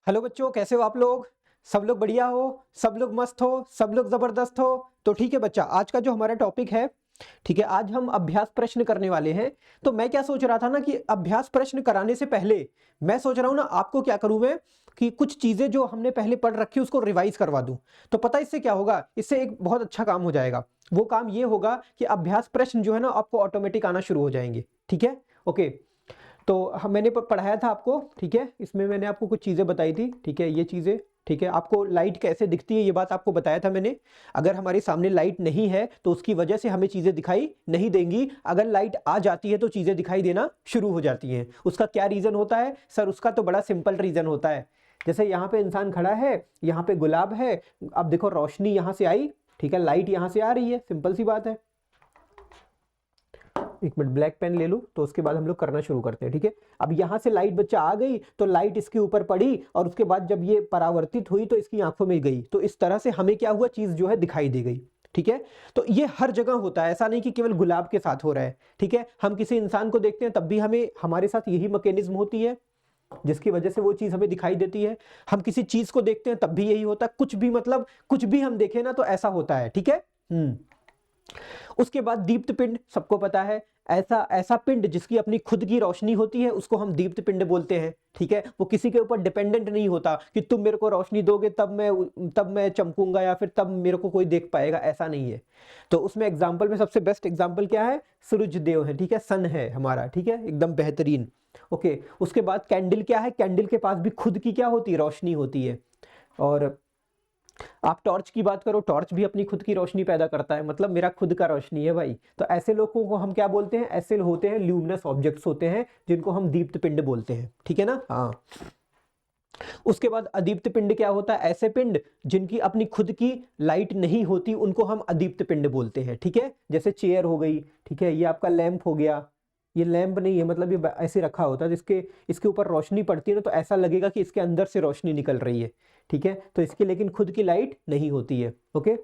Hello बच्चों, कैसे हो आप लोग। सब लोग बढ़िया हो, सब लोग मस्त हो, सब लोग जबरदस्त हो। तो ठीक है बच्चा, आज का जो हमारा टॉपिक है, ठीक है, आज हम अभ्यास प्रश्न करने वाले हैं। तो मैं क्या सोच रहा था ना कि अभ्यास प्रश्न कराने से पहले मैं सोच रहा हूं ना, आपको क्या करूं मैं कि कुछ चीजें जो हमने पहले पढ़ रखी उसको रिवाइज करवा दूं। तो पता इससे क्या होगा, इससे एक बहुत अच्छा काम हो जाएगा। वो काम ये होगा कि अभ्यास प्रश्न जो है ना आपको ऑटोमेटिक आना शुरू हो जाएंगे। ठीक है, ओके। तो मैंने पढ़ाया था आपको, ठीक है, इसमें मैंने आपको कुछ चीज़ें बताई थी, ठीक है, ये चीज़ें, ठीक है। आपको लाइट कैसे दिखती है ये बात आपको बताया था मैंने। अगर हमारे सामने लाइट नहीं है तो उसकी वजह से हमें चीज़ें दिखाई नहीं देंगी। अगर लाइट आ जाती है तो चीज़ें दिखाई देना शुरू हो जाती हैं। उसका क्या रीज़न होता है सर? उसका तो बड़ा सिंपल रीज़न होता है। जैसे यहाँ पे इंसान खड़ा है, यहाँ पे गुलाब है, अब देखो रोशनी यहाँ से आई, ठीक है, लाइट यहाँ से आ रही है, सिंपल सी बात है। एक मिनट ब्लैक पेन ले लूं तो उसके बाद हम लोग करना शुरू करते हैं, ठीक है। अब यहां से लाइट बच्चा आ गई तो लाइट इसके ऊपर पड़ी और उसके बाद जब ये परावर्तित हुई तो इसकी आंखों में गई, तो इस तरह से हमें क्या हुआ, चीज जो है दिखाई दे गई। ठीक है, तो ये हर जगह होता है, ऐसा नहीं कि केवल गुलाब के साथ हो रहा है। ठीक है, हम किसी इंसान को देखते हैं तब भी हमें हमारे साथ यही मैकेनिज्म होती है जिसकी वजह से वो चीज हमें दिखाई देती है। हम किसी चीज को देखते हैं तब भी यही होता है, कुछ भी मतलब कुछ भी हम देखें ना तो ऐसा होता है। ठीक है। उसके बाद दीप्त पिंड सबको पता है, ऐसा ऐसा पिंड जिसकी अपनी खुद की रोशनी होती है उसको हम दीप्त पिंड बोलते हैं। ठीक है, वो किसी के ऊपर डिपेंडेंट नहीं होता कि तुम मेरे को रोशनी दोगे तब मैं चमकूंगा या फिर तब मेरे को कोई देख पाएगा, ऐसा नहीं है। तो उसमें एग्जाम्पल में सबसे बेस्ट एग्जाम्पल क्या है, सूरज देव है, ठीक है, सन है हमारा, ठीक है, एकदम बेहतरीन। ओके, उसके बाद कैंडल क्या है, कैंडल के पास भी खुद की क्या होती है, रोशनी होती है। और आप टॉर्च की बात करो, टॉर्च भी अपनी खुद की रोशनी पैदा करता है, मतलब मेरा खुद का रोशनी है भाई। तो ऐसे लोगों को हम क्या बोलते हैं, ऐसे होते हैं ल्यूमिनस ऑब्जेक्ट्स होते हैं जिनको हम दीप्त पिंड बोलते हैं। ठीक है ना, हाँ। उसके बाद अदीप्त पिंड क्या होता है, ऐसे पिंड जिनकी अपनी खुद की लाइट नहीं होती उनको हम अदीप्त पिंड बोलते हैं। ठीक है, जैसे चेयर हो गई, ठीक है, ये आपका लैंप हो गया। ये लैंप नहीं है, मतलब ये ऐसे रखा होता है, जिसके इसके ऊपर रोशनी पड़ती है ना तो ऐसा लगेगा कि इसके अंदर से रोशनी निकल रही है। ठीक है, तो इसकी लेकिन खुद की लाइट नहीं होती है। ओके,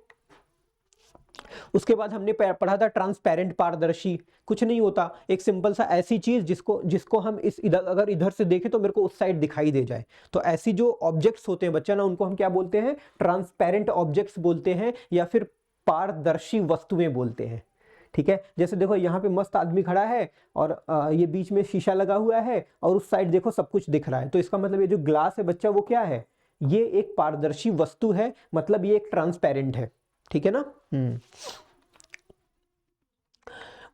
उसके बाद हमने पढ़ा था ट्रांसपेरेंट, पारदर्शी। कुछ नहीं होता, एक सिंपल सा ऐसी चीज जिसको जिसको हम इस इधर अगर इधर से देखें तो मेरे को उस साइड दिखाई दे जाए। तो ऐसी जो ऑब्जेक्ट्स होते हैं बच्चा ना, उनको हम क्या बोलते हैं, ट्रांसपेरेंट ऑब्जेक्ट्स बोलते हैं या फिर पारदर्शी वस्तुएं बोलते हैं। ठीक है, जैसे देखो यहाँ पे मस्त आदमी खड़ा है और ये बीच में शीशा लगा हुआ है और उस साइड देखो सब कुछ दिख रहा है, तो इसका मतलब ये जो ग्लास है बच्चा वो क्या है, ये एक पारदर्शी वस्तु है, मतलब ये एक ट्रांसपेरेंट है। ठीक है ना।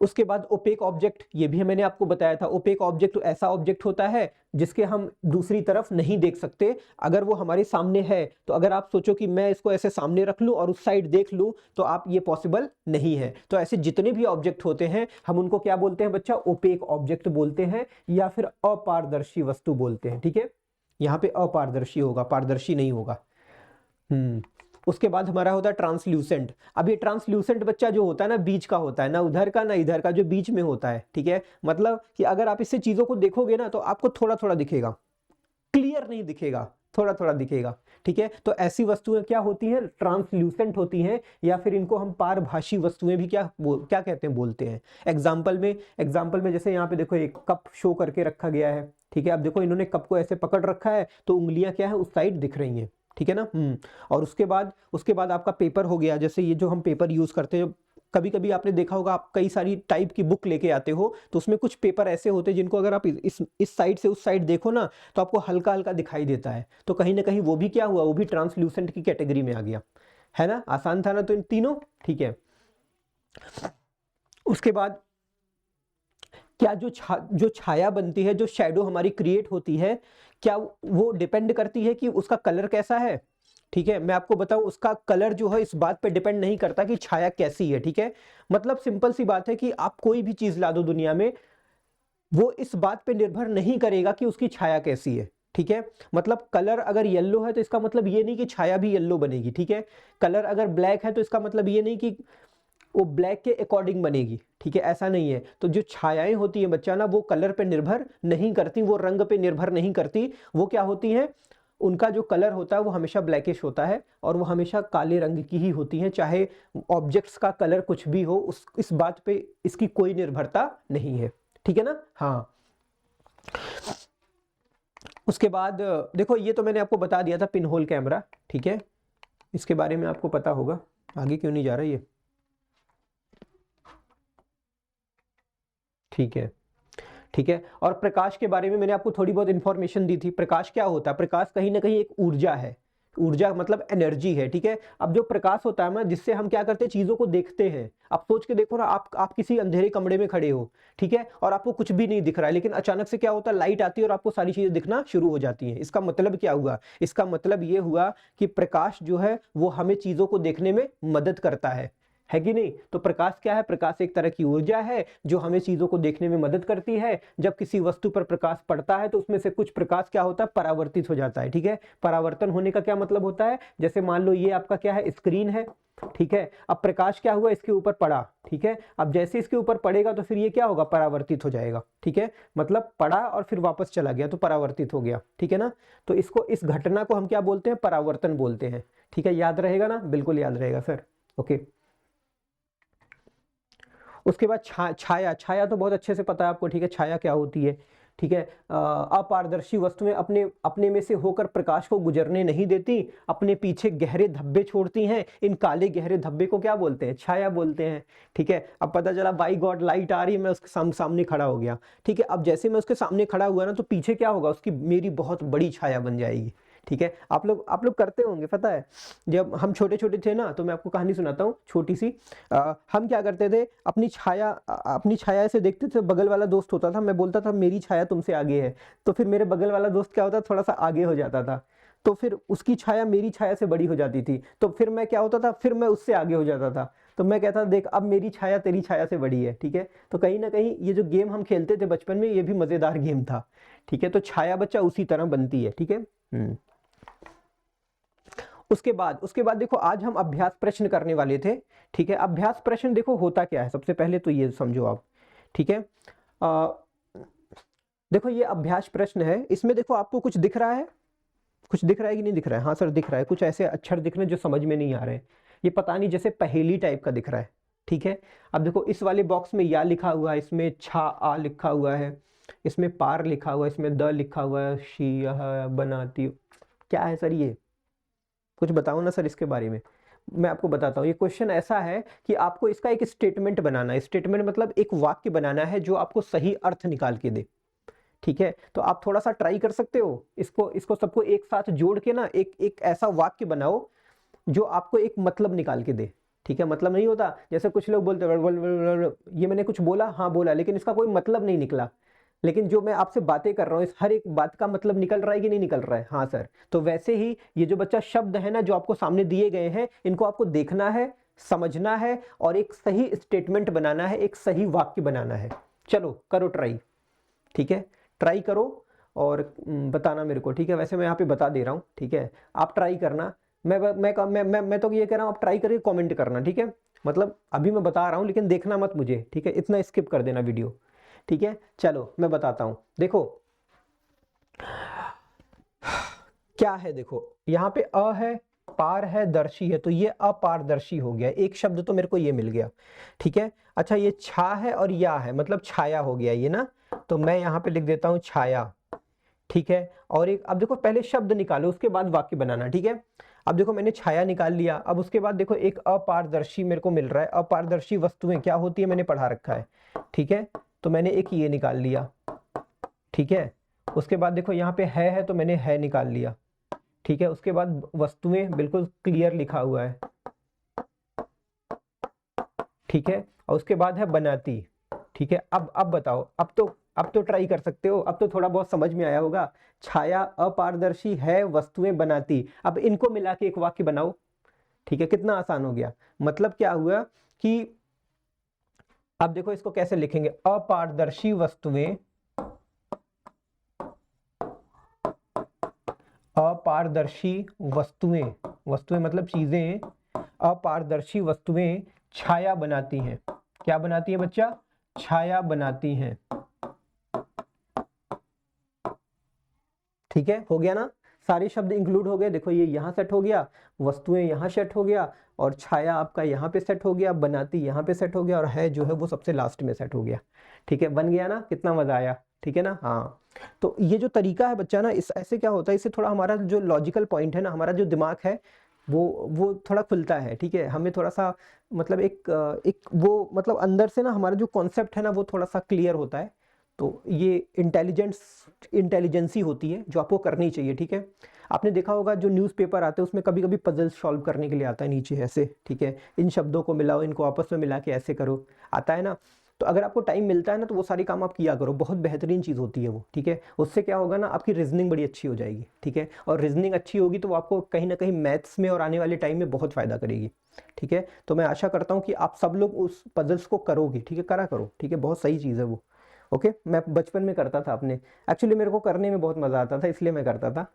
उसके बाद ओपेक ऑब्जेक्ट, ये भी मैंने आपको बताया था। ओपेक ऑब्जेक्ट ऐसा ऑब्जेक्ट होता है जिसके हम दूसरी तरफ नहीं देख सकते। अगर वो हमारे सामने है तो अगर आप सोचो कि मैं इसको ऐसे सामने रख लूं और उस साइड देख लूं तो आप ये पॉसिबल नहीं है। तो ऐसे जितने भी ऑब्जेक्ट होते हैं हम उनको क्या बोलते हैं बच्चा, ओपेक ऑब्जेक्ट बोलते हैं या फिर अपारदर्शी वस्तु बोलते हैं। ठीक है, यहाँ पे अपारदर्शी होगा, पारदर्शी नहीं होगा। उसके बाद हमारा होता है ट्रांसल्यूसेंट। अब ये ट्रांसल्यूसेंट बच्चा जो होता है ना, बीच का होता है, ना उधर का ना इधर का, जो बीच में होता है। ठीक है, मतलब कि अगर आप इससे चीजों को देखोगे ना तो आपको थोड़ा थोड़ा दिखेगा, क्लियर नहीं दिखेगा, थोड़ा थोड़ा दिखेगा। ठीक है, तो ऐसी वस्तुएं क्या होती हैं, ट्रांसल्यूसेंट होती हैं, या फिर इनको हम पारभाषी वस्तुएं भी क्या कहते हैं, बोलते हैं। एग्जाम्पल में जैसे यहाँ पे देखो एक कप शो करके रखा गया है। ठीक है, अब देखो इन्होंने कप को ऐसे पकड़ रखा है तो उंगलियां क्या है, उस साइड दिख रही हैं। ठीक है ना। और उसके बाद आपका पेपर हो गया, जैसे ये जो हम पेपर यूज करते हैं, कभी कभी आपने देखा होगा, आप कई सारी टाइप की बुक लेके आते हो तो उसमें कुछ पेपर ऐसे होते हैं जिनको अगर आप इस साइड से उस साइड देखो ना तो आपको हल्का हल्का दिखाई देता है। तो कहीं ना कहीं वो भी क्या हुआ, वो भी ट्रांसल्यूसेंट की कैटेगरी में आ गया, है ना। आसान था ना तो इन तीनों। ठीक है, उसके बाद क्या जो छाया बनती है, जो शैडो हमारी क्रिएट होती है, क्या वो डिपेंड करती है कि उसका कलर कैसा है। ठीक है, मैं आपको बताऊं, उसका कलर जो है इस बात पे डिपेंड नहीं करता कि छाया कैसी है। ठीक है, मतलब सिंपल सी बात है कि आप कोई भी चीज ला दो दुनिया में, वो इस बात पे निर्भर नहीं करेगा कि उसकी छाया कैसी है। ठीक है, मतलब कलर अगर येलो है तो इसका मतलब ये नहीं कि छाया भी येलो बनेगी। ठीक है, कलर अगर ब्लैक है तो इसका मतलब ये नहीं कि वो ब्लैक के अकॉर्डिंग बनेगी। ठीक है, ऐसा नहीं है। तो जो छायाएं होती है बच्चा ना, वो कलर पे निर्भर नहीं करती, वो रंग पे निर्भर नहीं करती। वो क्या होती हैं, उनका जो कलर होता है वो हमेशा ब्लैकिश होता है और वो हमेशा काले रंग की ही होती हैं, चाहे ऑब्जेक्ट्स का कलर कुछ भी हो, उस इस बात पे इसकी कोई निर्भरता नहीं है। ठीक है ना, हाँ। उसके बाद देखो ये तो मैंने आपको बता दिया था पिन होल कैमरा, ठीक है, इसके बारे में आपको पता होगा, आगे क्यों नहीं जा रहा ये, ठीक है, ठीक है। और प्रकाश के बारे में मैंने आपको थोड़ी बहुत इंफॉर्मेशन दी थी। प्रकाश क्या होता है? प्रकाश कहीं ना कहीं एक ऊर्जा है, ऊर्जा मतलब एनर्जी है, ठीक है। अब जो प्रकाश होता है ना, जिससे हम क्या करते हैं, चीजों को देखते हैं। आप सोच के देखो ना, आप किसी अंधेरे कमरे में खड़े हो, ठीक है, और आपको कुछ भी नहीं दिख रहा है, लेकिन अचानक से क्या होता है, लाइट आती है और आपको सारी चीजें दिखना शुरू हो जाती हैं। इसका मतलब क्या हुआ? इसका मतलब ये हुआ कि प्रकाश जो है वो हमें चीजों को देखने में मदद करता है कि नहीं? तो प्रकाश क्या है? प्रकाश एक तरह की ऊर्जा है जो हमें चीजों को देखने में मदद करती है। जब किसी वस्तु पर प्रकाश पड़ता है तो उसमें से कुछ प्रकाश क्या होता है, परावर्तित हो जाता है, ठीक है। परावर्तन होने का क्या मतलब होता है? जैसे मान लो ये आपका क्या है, स्क्रीन है, ठीक है। अब प्रकाश क्या हुआ, इसके ऊपर पड़ा, ठीक है। अब जैसे इसके ऊपर पड़ेगा तो फिर ये क्या होगा, परावर्तित हो जाएगा, ठीक है। मतलब पड़ा और फिर वापस चला गया तो परावर्तित हो गया, ठीक है ना। तो इसको, इस घटना को हम क्या बोलते हैं, परावर्तन बोलते हैं, ठीक है। याद रहेगा ना? बिल्कुल याद रहेगा सर, ओके। उसके बाद छाया, छाया तो बहुत अच्छे से पता है आपको, ठीक है। छाया क्या होती है, ठीक है। अपारदर्शी वस्तुएं अपने अपने में से होकर प्रकाश को गुजरने नहीं देती, अपने पीछे गहरे धब्बे छोड़ती हैं। इन काले गहरे धब्बे को क्या बोलते हैं, छाया बोलते हैं, ठीक है। अब पता चला बाई गॉड लाइट आ रही है, मैं उसके सामने खड़ा हो गया, ठीक है। अब जैसे मैं उसके सामने खड़ा हुआ ना, तो पीछे क्या होगा, उसकी मेरी बहुत बड़ी छाया बन जाएगी, ठीक है। आप लोग करते होंगे, पता है। जब हम छोटे छोटे थे ना, तो मैं आपको कहानी सुनाता हूँ छोटी सी। हम क्या करते थे, अपनी छाया से देखते थे, बगल वाला दोस्त होता था, मैं बोलता था मेरी छाया तुमसे आगे है, तो फिर मेरे बगल वाला दोस्त क्या होता, थोड़ा सा आगे हो जाता था, तो फिर उसकी छाया मेरी छाया से बड़ी हो जाती थी, तो फिर मैं क्या होता था, फिर मैं उससे आगे हो जाता था। तो मैं कहता था देख, अब मेरी छाया तेरी छाया से बड़ी है, ठीक है। तो कहीं ना कहीं ये जो गेम हम खेलते थे बचपन में, ये भी मजेदार गेम था, ठीक है। तो छाया बच्चा उसी तरह बनती है, ठीक है। उसके बाद देखो, आज हम अभ्यास प्रश्न करने वाले थे, ठीक है। अभ्यास प्रश्न देखो होता क्या है, सबसे पहले तो ये समझो आप, ठीक है। देखो ये अभ्यास प्रश्न है, इसमें देखो आपको कुछ दिख रहा है, कुछ दिख रहा है कि नहीं दिख रहा है? हाँ सर दिख रहा है, कुछ ऐसे अक्षर दिख रहे हैं जो समझ में नहीं आ रहे हैं, ये पता नहीं, जैसे पहेली टाइप का दिख रहा है, ठीक है। अब देखो इस वाले बॉक्स में या लिखा हुआ है, इसमें छा आ लिखा हुआ है, इसमें पार लिखा हुआ है, इसमें द लिखा हुआ है, शी बनाती, क्या है सर ये? कुछ बताओ ना सर इसके बारे में। मैं आपको बताता हूँ, ये क्वेश्चन ऐसा है कि आपको इसका एक स्टेटमेंट बनाना है। स्टेटमेंट मतलब एक वाक्य बनाना है जो आपको सही अर्थ निकाल के दे, ठीक है। तो आप थोड़ा सा ट्राई कर सकते हो, इसको इसको सबको एक साथ जोड़ के ना एक एक ऐसा वाक्य बनाओ जो आपको एक मतलब निकाल के दे, ठीक है। मतलब नहीं होता, जैसे कुछ लोग बोलते हैं ये मैंने कुछ बोला, हाँ बोला, लेकिन इसका कोई मतलब नहीं निकला। लेकिन जो मैं आपसे बातें कर रहा हूँ, इस हर एक बात का मतलब निकल रहा है कि नहीं निकल रहा है? हाँ सर। तो वैसे ही ये जो बच्चा शब्द है ना, जो आपको सामने दिए गए हैं, इनको आपको देखना है, समझना है और एक सही स्टेटमेंट बनाना है, एक सही वाक्य बनाना है। चलो करो ट्राई, ठीक है। ट्राई करो और बताना मेरे को, ठीक है। वैसे मैं यहाँ पे बता दे रहा हूँ, ठीक है, आप ट्राई करना। मैं तो ये कह रहा हूँ, आप ट्राई करके कमेंट करना, ठीक है। मतलब अभी मैं बता रहा हूँ, लेकिन देखना मत मुझे, ठीक है। इतना स्किप कर देना वीडियो, ठीक है। चलो मैं बताता हूं, देखो क्या है, देखो यहाँ पे अ है, पार है, दर्शी है, तो ये अपारदर्शी हो गया, एक शब्द तो मेरे को ये मिल गया, ठीक है। अच्छा ये छा है और या है, मतलब छाया हो गया ये ना, तो मैं यहाँ पे लिख देता हूं छाया, ठीक है। और एक, अब देखो पहले शब्द निकालो उसके बाद वाक्य बनाना, ठीक है। अब देखो मैंने छाया निकाल लिया, अब उसके बाद देखो एक अपारदर्शी मेरे को मिल रहा है। अपारदर्शी वस्तुएं क्या होती है, मैंने पढ़ा रखा है, ठीक है। तो मैंने एक ये निकाल लिया, ठीक है। उसके बाद देखो यहाँ पे है तो मैंने है निकाल लिया, ठीक है। उसके बाद वस्तुएं बिल्कुल क्लियर लिखा हुआ है, ठीक है। और उसके बाद है बनाती, ठीक है। अब बताओ, अब तो ट्राई कर सकते हो, अब तो थोड़ा बहुत समझ में आया होगा। छाया, अपारदर्शी, है, वस्तुएं, बनाती, अब इनको मिला के एक वाक्य बनाओ, ठीक है। कितना आसान हो गया। मतलब क्या हुआ कि अब देखो इसको कैसे लिखेंगे, अपारदर्शी वस्तुएं, अपारदर्शी वस्तुएं, वस्तुएं मतलब चीजें, अपारदर्शी वस्तुएं छाया बनाती हैं। क्या बनाती है बच्चा? छाया बनाती हैं, ठीक है। हो गया ना, सारे शब्द इंक्लूड हो गए। देखो ये यहाँ सेट हो गया, वस्तुएं यहाँ सेट हो गया, और छाया आपका यहाँ पे सेट हो गया, बनाती यहाँ पे सेट हो गया, और है जो है वो सबसे लास्ट में सेट हो गया, ठीक है। बन गया ना, कितना मजा आया, ठीक है ना। हाँ, तो ये जो तरीका है बच्चा ना, इस ऐसे क्या होता है, इससे थोड़ा हमारा जो लॉजिकल पॉइंट है ना, हमारा जो दिमाग है वो थोड़ा खुलता है, ठीक है। हमें थोड़ा सा मतलब एक वो मतलब अंदर से ना हमारा जो कॉन्सेप्ट है ना वो थोड़ा सा क्लियर होता है। तो ये इंटेलिजेंसी होती है जो आपको करनी चाहिए, ठीक है। आपने देखा होगा जो न्यूज़पेपर आते हैं उसमें कभी कभी पजल सॉल्व करने के लिए आता है नीचे ऐसे, ठीक है, इन शब्दों को मिलाओ, इनको आपस में मिला के ऐसे करो, आता है ना। तो अगर आपको टाइम मिलता है ना तो वो सारी काम आप किया करो, बहुत बेहतरीन चीज़ होती है वो, ठीक है। उससे क्या होगा ना, आपकी रीजनिंग बड़ी अच्छी हो जाएगी, ठीक है। और रीजनिंग अच्छी होगी तो वो आपको कहीं ना कहीं मैथ्स में और आने वाले टाइम में बहुत फ़ायदा करेगी, ठीक है। तो मैं आशा करता हूँ कि आप सब लोग उस पजल्स को करोगे, ठीक है, करा करो, ठीक है, बहुत सही चीज़ है वो। ओके, मैं बचपन में करता था अपने, एक्चुअली मेरे को करने में बहुत मज़ा आता था इसलिए मैं करता था,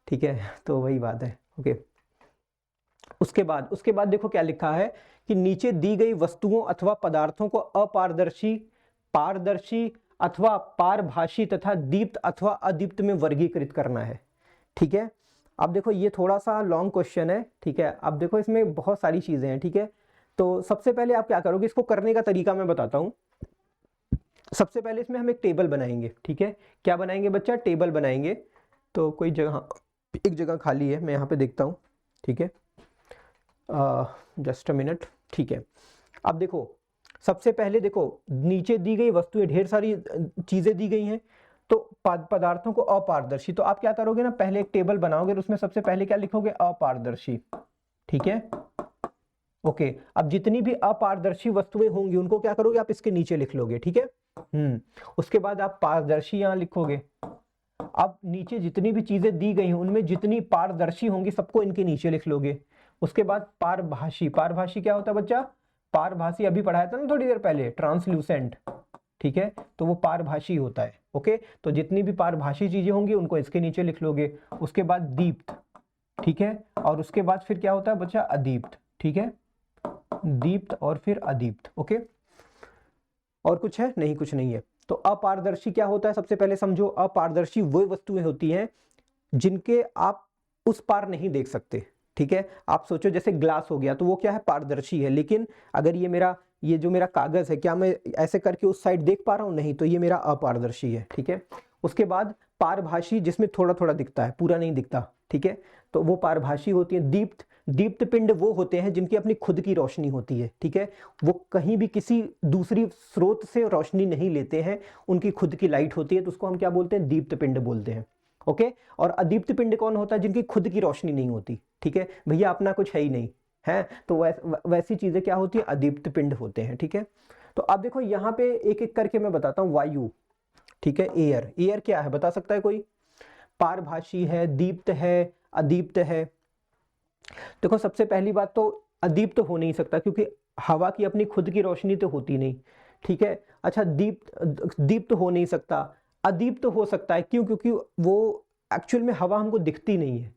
ठीक है। तो वही बात है। ओके, उसके बाद देखो क्या लिखा है कि नीचे दी गई वस्तुओं अथवा पदार्थों को अपारदर्शी, पारदर्शी अथवा पारभाषी तथा दीप्त अथवा अदीप्त में वर्गीकृत करना है, ठीक है। अब देखो ये थोड़ा सा लॉन्ग क्वेश्चन है, ठीक है। अब देखो इसमें बहुत सारी चीजें हैं, ठीक है। तो सबसे पहले आप क्या करोगे, इसको करने का तरीका मैं बताता हूं। सबसे पहले इसमें हम एक टेबल बनाएंगे, ठीक है। क्या बनाएंगे बच्चा, टेबल बनाएंगे। तो कोई जगह, एक जगह खाली है, मैं यहाँ पे देखता हूँ, ठीक है, जस्ट अ मिनट, ठीक है। अब देखो सबसे पहले देखो नीचे दी गई वस्तुएं, ढेर सारी चीजें दी गई हैं, तो पदार्थों को अपारदर्शी, तो आप क्या करोगे ना, पहले एक टेबल बनाओगे और उसमें सबसे पहले क्या लिखोगे, अपारदर्शी, ठीक है। ओके, अब जितनी भी अपारदर्शी वस्तुएं होंगी उनको क्या करोगे, आप इसके नीचे लिख लोगे, ठीक है। उसके बाद आप पारदर्शी यहां लिखोगे। अब नीचे जितनी भी चीजें दी गई हैं उनमें जितनी पारदर्शी होंगी सबको इनके नीचे लिख लोगे। उसके बाद पारभाषी, पारभाषी क्या होता है बच्चा, पारभाषी अभी पढ़ाया था ना थोड़ी देर पहले, ट्रांसल्यूसेंट, ठीक है, तो वो पारभाषी होता है। ओके, तो जितनी भी पारभाषी चीजें होंगी उनको इसके नीचे लिख लोगे। उसके बाद दीप्त, ठीक है, और उसके बाद फिर क्या होता है बच्चा, अदीप्त, ठीक है, दीप्त और फिर अदीप्त। ओके, और कुछ है, नहीं कुछ नहीं है। तो अपारदर्शी क्या होता है, सबसे पहले समझो, अपारदर्शी वो वस्तुएं होती हैं जिनके आप उस पार नहीं देख सकते, ठीक है। आप सोचो जैसे ग्लास हो गया तो वो क्या है, पारदर्शी है, लेकिन अगर ये जो मेरा कागज है, क्या मैं ऐसे करके उस साइड देख पा रहा हूं, नहीं, तो ये मेरा अपारदर्शी है, ठीक है। उसके बाद पारभाषी, जिसमें थोड़ा थोड़ा दिखता है, पूरा नहीं दिखता, ठीक है, तो वो पारभाषी होती है। दीप्त, दीप्त पिंड वो होते हैं जिनकी अपनी खुद की रोशनी होती है, ठीक है, वो कहीं भी किसी दूसरी स्रोत से रोशनी नहीं लेते हैं, उनकी खुद की लाइट होती है, तो उसको हम क्या बोलते हैं, दीप्त पिंड बोलते हैं। ओके, और अदीप्त पिंड कौन होता है, जिनकी खुद की रोशनी नहीं होती, ठीक है, भैया अपना कुछ है ही नहीं है, तो वैसी चीजें क्या होती है, अदीप्त पिंड होते हैं, ठीक है। तो अब देखो यहाँ पे एक एक करके मैं बताता हूँ। वायु, ठीक है, एयर, एयर क्या है बता सकता है कोई, पारभाषी है, दीप्त है, अदीप्त है। देखो सबसे पहली बात तो अदीप्त हो नहीं सकता क्योंकि हवा की अपनी खुद की रोशनी तो होती नहीं, ठीक है। अच्छा, दीप्त हो नहीं सकता। अदीप्त हो सकता है, क्यों, क्योंकि वो एक्चुअल में हवा हमको दिखती नहीं है,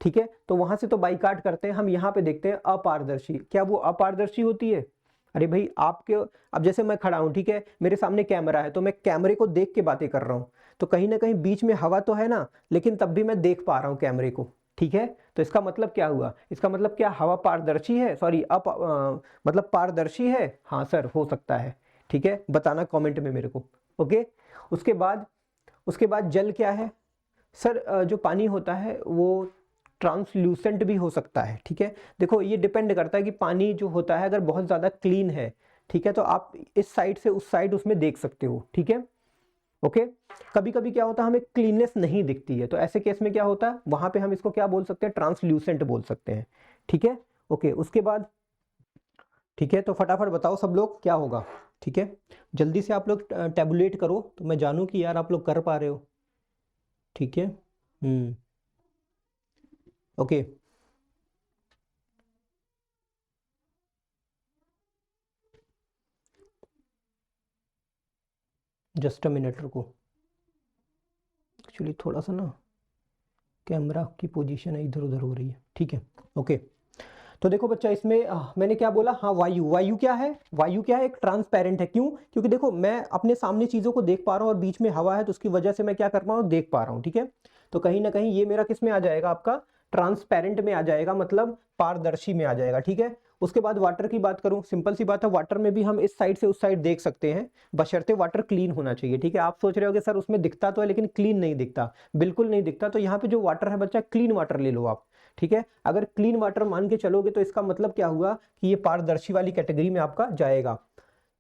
ठीक है, तो वहां से तो बाइकाट करते हैं। हम यहाँ पे देखते हैं अपारदर्शी, क्या वो अपारदर्शी होती है, अरे भाई आपके, अब जैसे मैं खड़ा हूं, ठीक है, मेरे सामने कैमरा है तो मैं कैमरे को देख के बातें कर रहा हूं, तो कहीं ना कहीं बीच में हवा तो है ना, लेकिन तब भी मैं देख पा रहा हूं कैमरे को, ठीक है। तो इसका मतलब क्या हुआ, इसका मतलब क्या, हवा पारदर्शी है, सॉरी मतलब पारदर्शी है, हाँ सर हो सकता है, ठीक है, बताना कमेंट में मेरे को। ओके, उसके बाद जल क्या है सर, जो पानी होता है वो ट्रांसल्यूसेंट भी हो सकता है, ठीक है। देखो ये डिपेंड करता है कि पानी जो होता है अगर बहुत ज़्यादा क्लीन है, ठीक है, तो आप इस साइड से उस साइड उसमें देख सकते हो, ठीक है। ओके, कभी कभी क्या होता है हमें क्लीननेस नहीं दिखती है, तो ऐसे केस में क्या होता है, वहां पे हम इसको क्या बोल सकते हैं, ट्रांसल्यूसेंट बोल सकते हैं, ठीक है। ओके, उसके बाद, ठीक है, तो फटाफट बताओ सब लोग क्या होगा, ठीक है, जल्दी से आप लोग टैबुलेट करो तो मैं जानूं कि यार आप लोग कर पा रहे हो, ठीक है। ओके, जस्ट अ मिनट रुको, एक्चुअली थोड़ा सा ना कैमरा की पोजीशन है इधर उधर हो रही है, ठीक है। ओके, तो देखो बच्चा इसमें मैंने क्या बोला, हाँ वायु, वायु क्या है, वायु क्या है, एक ट्रांसपेरेंट है, क्यों, क्योंकि देखो मैं अपने सामने चीजों को देख पा रहा हूँ और बीच में हवा है तो उसकी वजह से मैं क्या कर पा रहा हूँ, देख पा रहा हूँ, ठीक है। तो कहीं ना कहीं ये मेरा किस में आ जाएगा, आपका ट्रांसपेरेंट में आ जाएगा, मतलब पारदर्शी में आ जाएगा, ठीक है। उसके बाद वाटर की बात करूं, सिंपल सी बात है, वाटर में भी हम इस साइड से उस साइड देख सकते हैं, बशर्ते वाटर क्लीन होना चाहिए। ठीक है, आप सोच रहे होगे सर उसमें दिखता तो है लेकिन क्लीन नहीं दिखता, बिल्कुल नहीं दिखता। तो यहाँ पे जो वाटर है बच्चा, क्लीन वाटर ले लो आप। ठीक है, अगर क्लीन वाटर मान के चलोगे तो इसका मतलब क्या हुआ कि ये पारदर्शी वाली कैटेगरी में आपका जाएगा।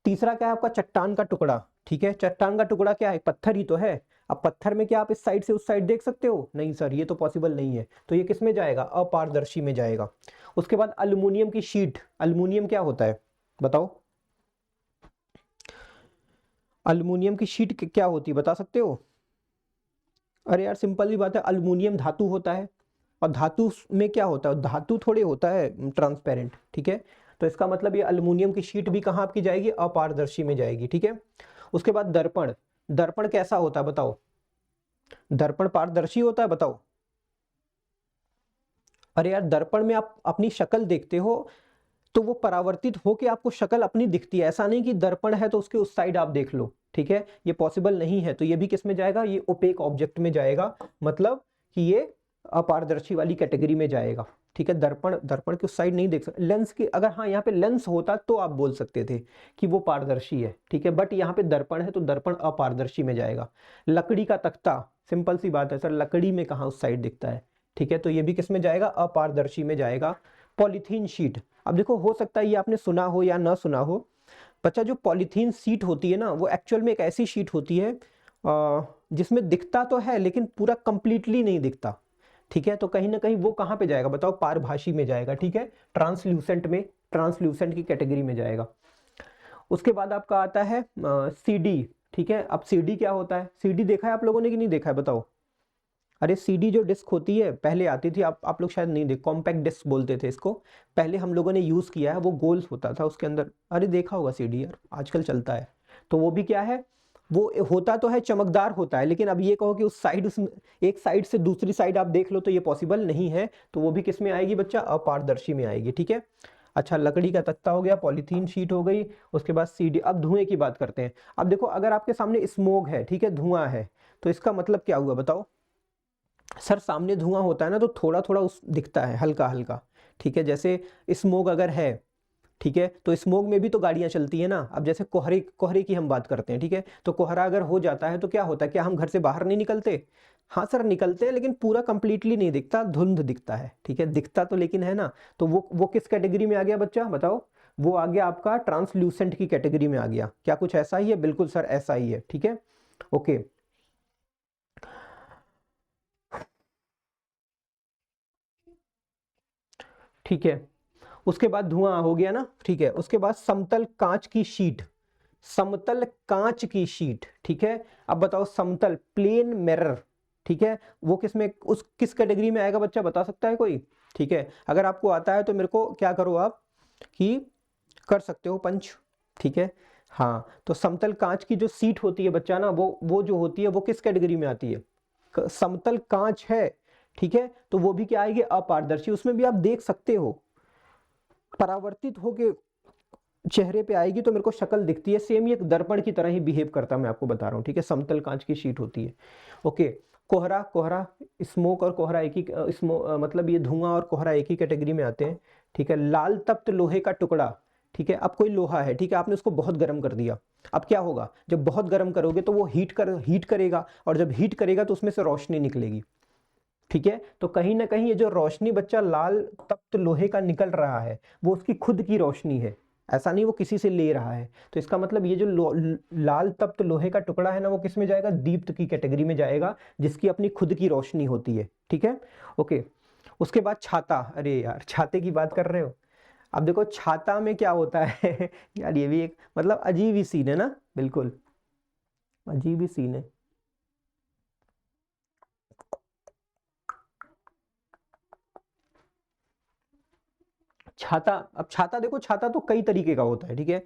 तीसरा क्या है आपका, चट्टान का टुकड़ा। ठीक है, चट्टान का टुकड़ा क्या है, पत्थर ही तो है। अब पत्थर में क्या आप इस साइड से उस साइड देख सकते हो, नहीं सर ये तो पॉसिबल नहीं है, तो ये किस में जाएगा, अपारदर्शी में जाएगा। उसके बाद अल्युमिनियम की शीट, अल्युमिनियम क्या होता है बताओ, अल्युमिनियम की शीट क्या होती है बता सकते हो। अरे यार सिंपल सी बात है, अल्युमिनियम धातु होता है, और धातु में क्या होता है, धातु थोड़े होता है ट्रांसपेरेंट। ठीक है, तो इसका मतलब ये अल्युमिनियम की शीट भी कहाँ आपकी जाएगी, अपारदर्शी में जाएगी। ठीक है, उसके बाद दर्पण, दर्पण कैसा होता है बताओ, दर्पण पारदर्शी होता है बताओ। अरे यार दर्पण में आप अपनी शक्ल देखते हो तो वो परावर्तित होके आपको शक्ल अपनी दिखती है, ऐसा नहीं कि दर्पण है तो उसके उस साइड आप देख लो। ठीक है, ये पॉसिबल नहीं है, तो ये भी किस में जाएगा, ये ओपेक ऑब्जेक्ट में जाएगा, मतलब कि ये अपारदर्शी वाली कैटेगरी में जाएगा। ठीक है, दर्पण, दर्पण के उस साइड नहीं देख सकते। लेंस की अगर हाँ यहाँ पे लेंस होता तो आप बोल सकते थे कि वो पारदर्शी है। ठीक है, बट यहाँ पे दर्पण है तो दर्पण अपारदर्शी में जाएगा। लकड़ी का तख्ता, सिंपल सी बात है सर, लकड़ी में कहाँ उस साइड दिखता है। ठीक है, तो ये भी किस में जाएगा, अपारदर्शी में जाएगा। पॉलीथीन शीट, अब देखो हो सकता है ये आपने सुना हो या ना सुना हो बच्चा, जो पॉलीथीन शीट होती है ना वो एक्चुअल में एक ऐसी शीट होती है जिसमें दिखता तो है लेकिन पूरा कंप्लीटली नहीं दिखता। ठीक है, तो कहीं ना कहीं वो कहाँ पे जाएगा बताओ, पारभासी में जाएगा। ठीक है, ट्रांसल्यूसेंट में, ट्रांसल्यूसेंट की कैटेगरी में जाएगा। उसके बाद आपका आता है सीडी। ठीक है, अब सीडी क्या होता है, सीडी देखा है आप लोगों ने कि नहीं देखा है बताओ। अरे सीडी जो डिस्क होती है पहले आती थी, आप लोग शायद नहीं देख, कॉम्पैक्ट डिस्क बोलते थे इसको, पहले हम लोगों ने यूज किया है, वो गोल होता था उसके अंदर। अरे देखा होगा सीडी यार, आजकल चलता है। तो वो भी क्या है, वो होता तो है, चमकदार होता है, लेकिन अब ये कहो कि उस साइड, उस एक साइड से दूसरी साइड आप देख लो तो ये पॉसिबल नहीं है, तो वो भी किस में आएगी बच्चा, अपारदर्शी में आएगी। ठीक है, अच्छा लकड़ी का तख्ता हो गया, पॉलीथीन शीट हो गई, उसके बाद सीडी। अब धुएं की बात करते हैं। अब देखो अगर आपके सामने स्मोक है, ठीक है, धुआं है, तो इसका मतलब क्या हुआ बताओ। सर सामने धुआं होता है ना तो थोड़ा थोड़ा उस दिखता है, हल्का हल्का। ठीक है, जैसे स्मोक अगर है, ठीक है, तो स्मोक में भी तो गाड़ियां चलती है ना। अब जैसे कोहरे, कोहरे की हम बात करते हैं, ठीक है, तो कोहरा अगर हो जाता है तो क्या होता है, क्या हम घर से बाहर नहीं निकलते। हाँ सर निकलते हैं, लेकिन पूरा कंप्लीटली नहीं दिखता, धुंध दिखता है। ठीक है, दिखता तो लेकिन है ना, तो वो किस कैटेगरी में आ गया बच्चा बताओ, वो आ गया आपका ट्रांसल्यूसेंट की कैटेगरी में आ गया। क्या कुछ ऐसा ही है, बिल्कुल सर ऐसा ही है। ठीक है, ओके। ठीक है, उसके बाद धुआं हो गया ना। ठीक है, उसके बाद समतल कांच की शीट, समतल कांच की शीट। ठीक है, अब बताओ समतल प्लेन मिरर। ठीक है, वो किस में, उस किस कैटेगरी में आएगा बच्चा, बता सकता है कोई। ठीक है, अगर आपको आता है तो मेरे को क्या करो आप कि कर सकते हो पंच। ठीक है, हाँ, तो समतल कांच की जो सीट होती है बच्चा ना, वो जो होती है वो किस कैटेगरी में आती है, समतल कांच है। ठीक है, तो वो भी क्या आएगी, अपारदर्शी, उसमें भी आप देख सकते हो, परावर्तित होके चेहरे पे आएगी तो मेरे को शक्ल दिखती है, सेम ये एक दर्पण की तरह ही बिहेव करता है, मैं आपको बता रहा हूँ। ठीक है, समतल कांच की शीट होती है। ओके, कोहरा, कोहरा, स्मोक और कोहरा एक ही, मतलब ये धुआं और कोहरा एक ही कैटेगरी में आते हैं। ठीक है, लाल तप्त लोहे का टुकड़ा। ठीक है, अब कोई लोहा है, ठीक है, आपने उसको बहुत गर्म कर दिया, अब क्या होगा, जब बहुत गर्म करोगे तो वो हीट करेगा, और जब हीट करेगा तो उसमें से रोशनी निकलेगी। ठीक है, तो कहीं ना कहीं ये जो रोशनी बच्चा लाल तप्त लोहे का निकल रहा है, वो उसकी खुद की रोशनी है, ऐसा नहीं वो किसी से ले रहा है। तो इसका मतलब ये जो लाल तप्त लोहे का टुकड़ा है ना, वो किस में जाएगा, दीप्त की कैटेगरी में जाएगा, जिसकी अपनी खुद की रोशनी होती है। ठीक है, ओके। उसके बाद छाता, अरे यार छाते की बात कर रहे हो। अब देखो छाता में क्या होता है यार ये भी एक मतलब अजीब ही सीन है ना, बिल्कुल अजीब ही सीन है। छाता, अब छाता देखो, छाता तो कई तरीके का होता है। ठीक है,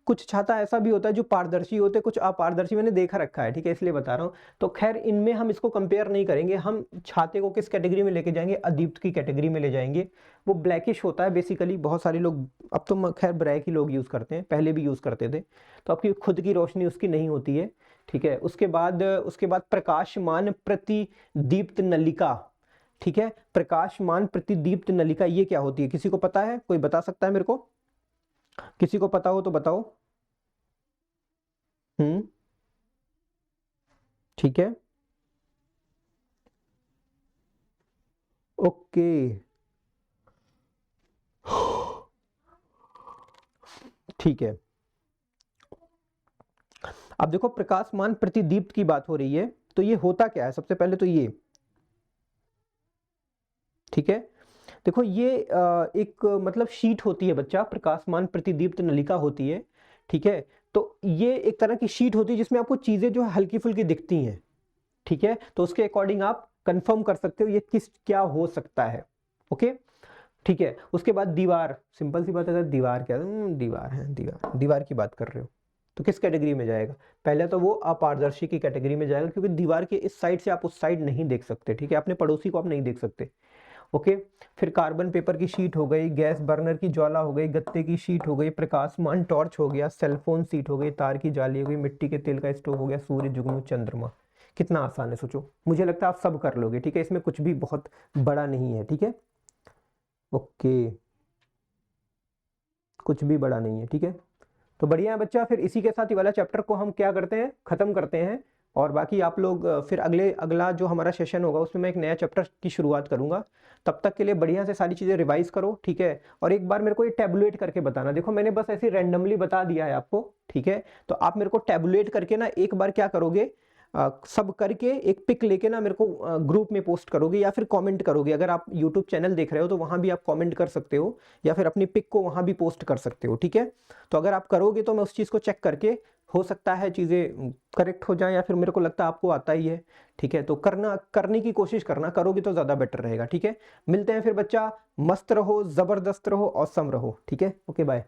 कुछ छाता ऐसा भी होता है जो पारदर्शी होते हैं, कुछ अपारदर्शी, मैंने देखा रखा है। ठीक है, इसलिए बता रहा हूँ। तो खैर इनमें हम इसको कंपेयर नहीं करेंगे, हम छाते को किस कैटेगरी में लेके जाएंगे, अदीप्त की कैटेगरी में ले जाएंगे। वो ब्लैकिश होता है बेसिकली, बहुत सारे लोग अब तो खैर ब्लैक ही लोग यूज़ करते हैं, पहले भी यूज़ करते थे। तो आपकी खुद की रोशनी उसकी नहीं होती है। ठीक है, उसके बाद प्रकाशमान प्रतिदीप्त नलिका, ठीक है। प्रकाशमान प्रतिदीप्त नलिका ये क्या होती है, किसी को पता है? कोई बता सकता है मेरे को? किसी को पता हो तो बताओ। ठीक है, ओके। ठीक है, अब देखो प्रकाशमान प्रतिदीप्त की बात हो रही है, तो ये होता क्या है सबसे पहले तो ये, ठीक है। देखो ये एक मतलब शीट होती है बच्चा, प्रकाशमान प्रतिदीप्त नलिका होती है, ठीक है। तो ये एक तरह की शीट होती है जिसमें आपको चीजें जो है हल्की फुल्की दिखती हैं, ठीक है। तो उसके अकॉर्डिंग आप कंफर्म कर सकते हो ये किस क्या हो सकता है, ओके, ठीक है। उसके बाद दीवार, सिंपल सी बात है, दीवार क्या दीवार है, दीवार की बात कर रहे हो तो किस कैटेगरी में जाएगा? पहले तो वो अपारदर्शी की कैटेगरी में जाएगा, क्योंकि दीवार के इस साइड से आप उस साइड नहीं देख सकते, ठीक है। अपने पड़ोसी को आप नहीं देख सकते, ओके। फिर कार्बन पेपर की शीट हो गई, गैस बर्नर की ज्वाला हो गई, गत्ते की शीट हो गई, प्रकाशमान टॉर्च हो गया, सेलफोन सीट हो गई, तार की जाली हो गई, मिट्टी के तेल का स्टोव हो गया, सूर्य, जुगनू, चंद्रमा। कितना आसान है सोचो, मुझे लगता है आप सब कर लोगे, ठीक है। इसमें कुछ भी बहुत बड़ा नहीं है, ठीक है, ओके, कुछ भी बड़ा नहीं है, ठीक है। तो बढ़िया है बच्चा, फिर इसी के साथ ये वाला चैप्टर को हम क्या करते हैं, खत्म करते हैं। और बाकी आप लोग फिर अगला जो हमारा सेशन होगा उसमें मैं एक नया चैप्टर की शुरुआत करूंगा। तब तक के लिए बढ़िया से सारी चीजें रिवाइज करो, ठीक है। और एक बार मेरे को ये टैबुलेट करके बताना, देखो मैंने बस ऐसे रैंडमली बता दिया है आपको, ठीक है। तो आप मेरे को टैबुलेट करके ना एक बार क्या करोगे, सब करके एक पिक लेके ना मेरे को ग्रुप में पोस्ट करोगे या फिर कमेंट करोगे। अगर आप यूट्यूब चैनल देख रहे हो तो वहां भी आप कमेंट कर सकते हो, या फिर अपनी पिक को वहां भी पोस्ट कर सकते हो, ठीक है। तो अगर आप करोगे तो मैं उस चीज़ को चेक करके, हो सकता है चीज़ें करेक्ट हो जाए, या फिर मेरे को लगता है आपको आता ही है, ठीक है। तो करने की कोशिश करना, करोगे तो ज़्यादा बेटर रहेगा, ठीक है। मिलते हैं फिर बच्चा, मस्त रहो, ज़बरदस्त रहो, औसम रहो, ठीक है, ओके बाय।